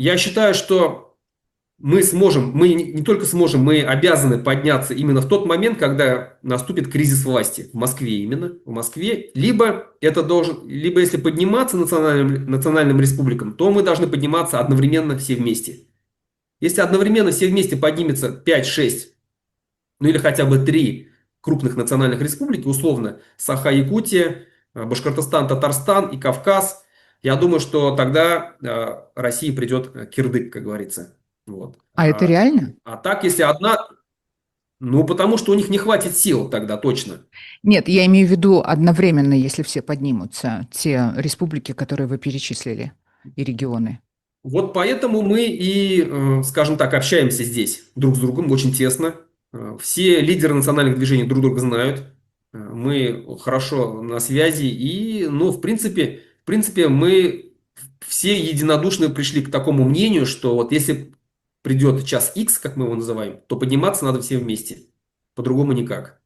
я считаю, что мы сможем, мы не только сможем, мы обязаны подняться именно в тот момент, когда наступит кризис власти в Москве именно, в Москве. Либо это должен, либо если подниматься национальным республикам, то мы должны подниматься одновременно все вместе. Если одновременно все вместе поднимется 5-6, ну или хотя бы 3 крупных национальных республики, условно, Саха-Якутия, Башкортостан, Татарстан и Кавказ, я думаю, что тогда России придет кирдык, как говорится. Вот. А это реально? А так, если одна, ну потому что у них не хватит сил тогда точно. Нет, я имею в виду одновременно, если все поднимутся, те республики, которые вы перечислили, и регионы. Вот поэтому мы и, скажем так, общаемся здесь друг с другом очень тесно. Все лидеры национальных движений друг друга знают. Мы хорошо на связи. И, ну, в принципе, мы все единодушно пришли к такому мнению, что вот если придет час X, как мы его называем, то подниматься надо все вместе. По-другому никак.